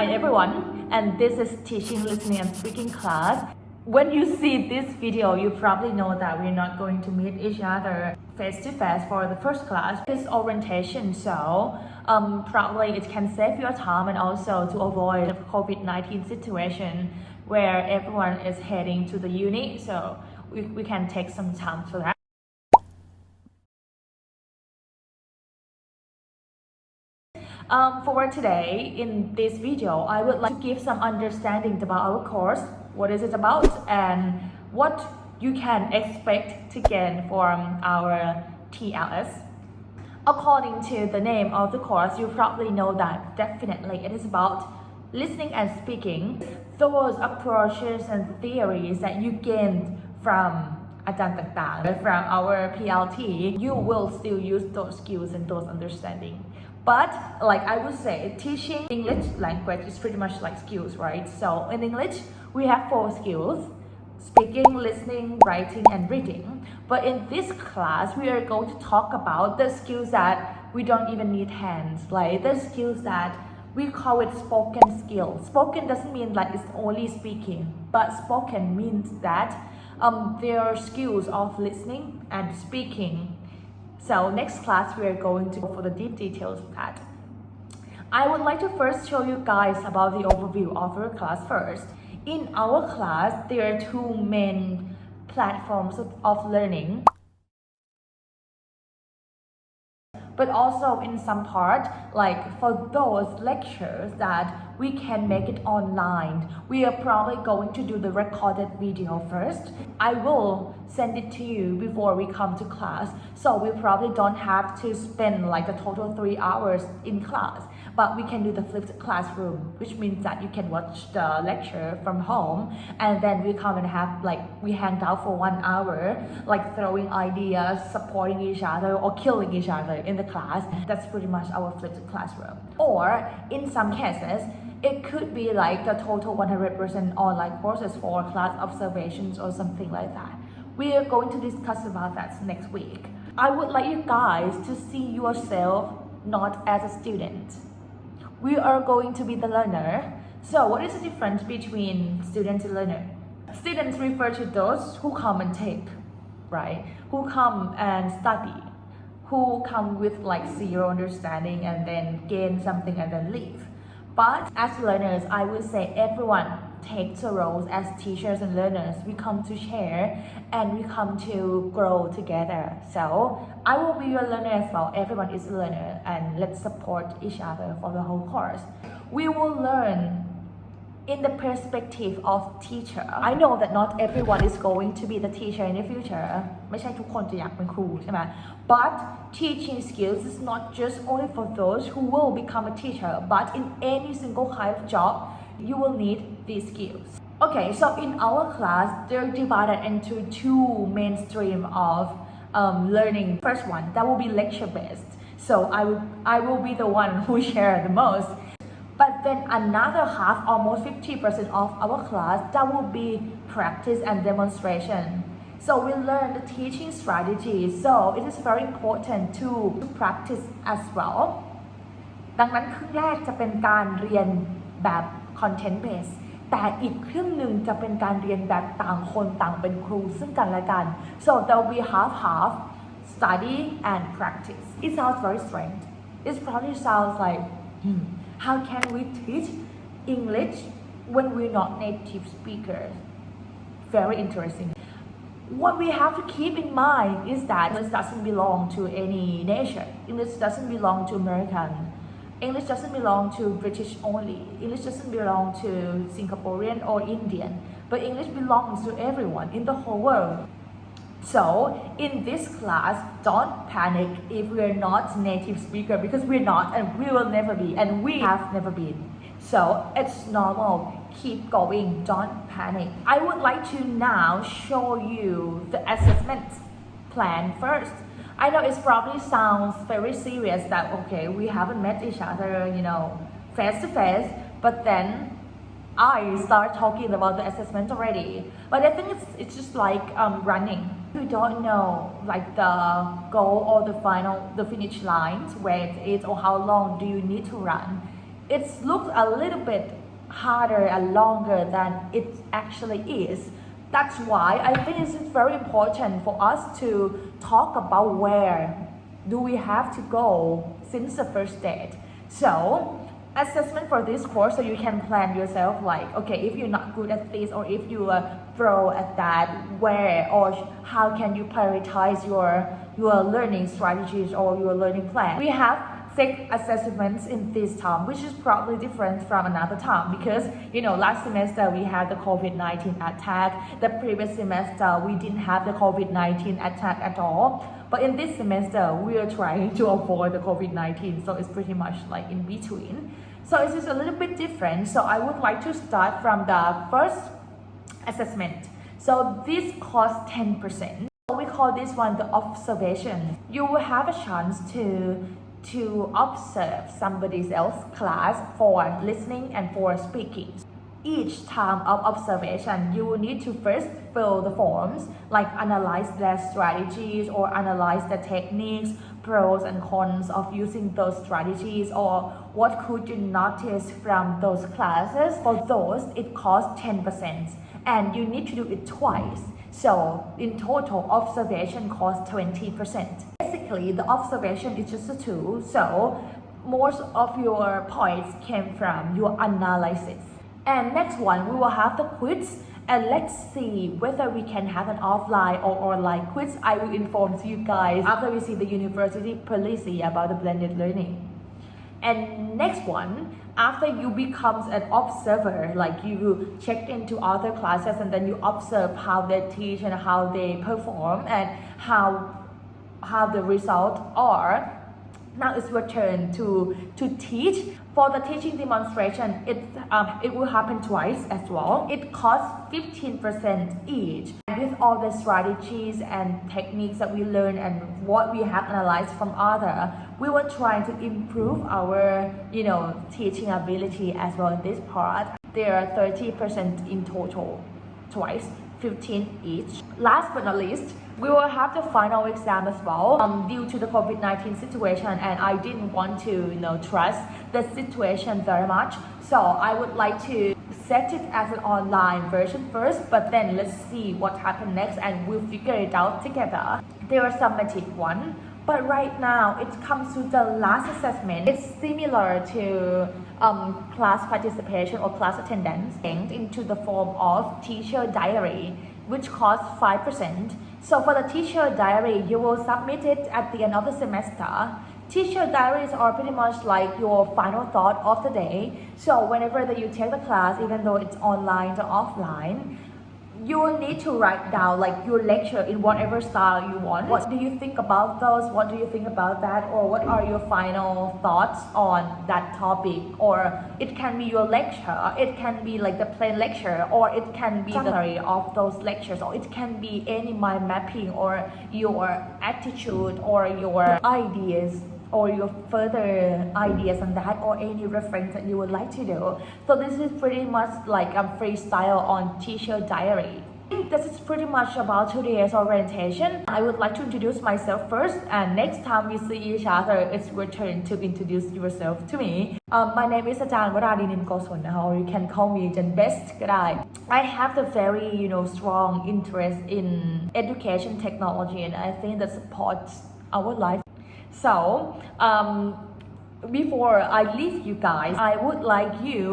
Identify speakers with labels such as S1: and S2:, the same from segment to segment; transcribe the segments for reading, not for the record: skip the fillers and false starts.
S1: Hi everyone, and this is Teaching, Listening and Speaking class. When you see this video, you probably know that we're not going to meet each other face to face for the first class. It's orientation, so probably it can save your time and also to avoid the COVID-19 situation where everyone is heading to the uni, so we can take some time for that. For today, in this video, I would like to give some understanding about our course, what is it about, and what you can expect to gain from our TLS. According to the name of the course, you probably know that definitely it is about listening and speaking. Those approaches and theories that you gained from from our PLT, you will still use those skills and those understanding. But like I would say, teaching English language is pretty much like skills, right? So in English, we have 4 skills: speaking, listening, writing, and reading. But in this class, we are going to talk about the skills that we don't even need hands, like the skills that we call it spoken skills. Spoken doesn't mean like it's only speaking, but spoken means that there are skills of listening and speaking. So next class we are going to go for the deep details of that. I would like to first show you guys about the overview of our class first. In our class, there are 2 main platforms of learning. But also in some part, like for those lectures that we can make it online, we are probably going to do the recorded video first. I will send it to you before we come to class, so we probably don't have to spend like a total 3 hours in class, but we can do the flipped classroom, which means that you can watch the lecture from home and then we come and have like we hang out for 1 hour, like throwing ideas, supporting each other or killing each other in the class. That's pretty much our flipped classroom. Or in some cases, it could be like the total 100% online courses for class observations or something like that. We are going to discuss about that next week. I would like you guys to see yourself not as a student. We are going to be the learner. So what is the difference between student and learner? Students refer to those who come and take, right? Who come and study, who come with like 0 understanding and then gain something and then leave. But as learners, I would say everyone takes the roles as teachers and learners. We come to share and we come to grow together. So I will be your learner as well. Everyone is a learner, and let's support each other for the whole course. We will learn in the perspective of teacher. I know that not everyone is going to be the teacher in the future. ไม่ใช่ทุกคนจะอยากเป็นครูใช่ไหม But teaching skills is not just only for those who will become a teacher, but in any single kind of job, you will need these skills. Okay, so in our class, they're divided into 2 main streams of learning. First one, that will be lecture based. So I will be the one who share the most. But then another half, almost 50% of our class, that will be practice and demonstration. So we learn the teaching strategy. So it is very important to practice as well. ดังนั้นครึ่งแรกจะเป็นการเรียนแบบ content based แต่อีกครึ่งหนึ่งจะเป็นการเรียนแบบต่างคนต่างเป็นครูซึ่งกันและกัน So there will be half study and practice. It sounds very strange. It probably sounds like how can we teach English when we're not native speakers? Very interesting. What we have to keep in mind is that English doesn't belong to any nation. English doesn't belong to American. English doesn't belong to British only. English doesn't belong to Singaporean or Indian. But English belongs to everyone in the whole world. So in this class, don't panic if we're not native speaker, because we're not and we will never be, and we have never been. So it's normal. Keep going. Don't panic. I would like to now show you the assessment plan first. I know it probably sounds very serious that okay, we haven't met each other, face to face, but then I start talking about the assessment already. But I think it's just like running. You don't know like the goal or the finish lines, where it is or how long do you need to run. it looks a little bit harder and longer than it actually is. That's why I think it's very important for us to talk about where do we have to go since the first date. So assessment for this course, so you can plan yourself like, okay, if you're not good at this or if you are pro at that, where or how can you prioritize your learning strategies or your learning plan. We have six assessments in this term, which is probably different from another term because last semester we had the COVID-19 attack. The previous semester we didn't have the COVID-19 attack at all. But in this semester we are trying to avoid the COVID-19, so it's pretty much like in between. So it's just a little bit different. So I would like to start from the first assessment. So this costs 10%. We call this one the observation. You will have a chance to observe somebody else's class for listening and for speaking. Each time of observation, you will need to first fill the forms, like analyze their strategies or analyze the techniques, pros and cons of using those strategies, or what could you notice from those classes. For those, it costs 10%, and you need to do it twice. So in total, observation costs 20%. Basically, the observation is just a tool, so most of your points came from your analysis. And next one, we will have the quiz, and let's see whether we can have an offline or online quiz. I will inform you guys after we see the university policy about the blended learning. And next one, after you become an observer, like you check into other classes and then you observe how they teach and how they perform and how the results are. Now it's your turn to teach. For the teaching demonstration, it will happen twice as well. It costs 15% each. And with all the strategies and techniques that we learn and what we have analyzed from other, we were trying to improve our teaching ability as well in this part. There are 30% in total, twice. 15 each. Last but not least, we will have the final exam as well. Due to the COVID-19 situation, and I didn't want to trust the situation very much, so I would like to set it as an online version first, but then let's see what happens next and we'll figure it out together. There are summative one, but right now it comes to the last assessment. It's similar to class participation or class attendance into the form of teacher diary, which costs 5%. So for the teacher diary, you will submit it at the end of the semester. Teacher diaries are pretty much like your final thought of the day. So whenever that you take the class, even though it's online or offline, you will need to write down like your lecture in whatever style you want. What do you think about those? What do you think about that? Or what are your final thoughts on that topic? Or it can be your lecture, it can be like the plain lecture, or it can be the summary of those lectures, or it can be any mind mapping or your attitude or your ideas or your further ideas on that, or any reference that you would like to do. So this is pretty much like a freestyle on teacher diary. This is pretty much about today's orientation. I would like to introduce myself first, and next time we see each other, it's your turn to introduce yourself to me. My name is อาจารย์วราดินินโกศล or you can call me Jen Best ก็ได้ I have a very strong interest in education technology, and I think that supports our life. So before I leave you guys, I would like you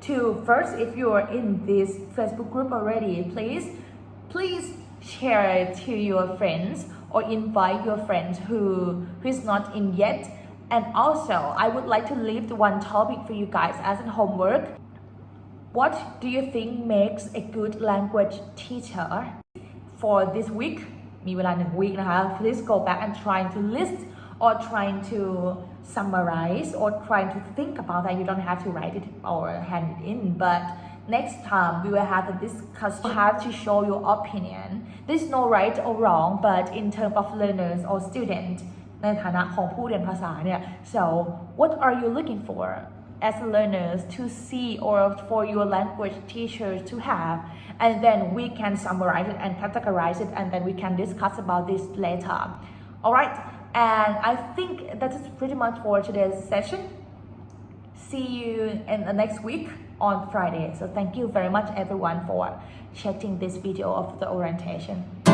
S1: to first, if you are in this Facebook group already, please share it to your friends or invite your friends who is not in yet. And also, I would like to leave the one topic for you guys as a homework. What do you think makes a good language teacher? For this week, มีเวลา1 week นะคะ please go back and trying to list or trying to summarize or trying to think about that. You don't have to write it or hand it in, but next time we will have a discussion. You have to show your opinion. There's no right or wrong, but in terms of learners or students, ในฐานะของผู้เรียนภาษาเนี่ย so what are you looking for as learners to see or for your language teachers to have, and then we can summarize it and categorize it, and then we can discuss about this later. All right, and I think that is pretty much for today's session. see you in the next week on Friday. So thank you very much everyone for checking this video of the orientation.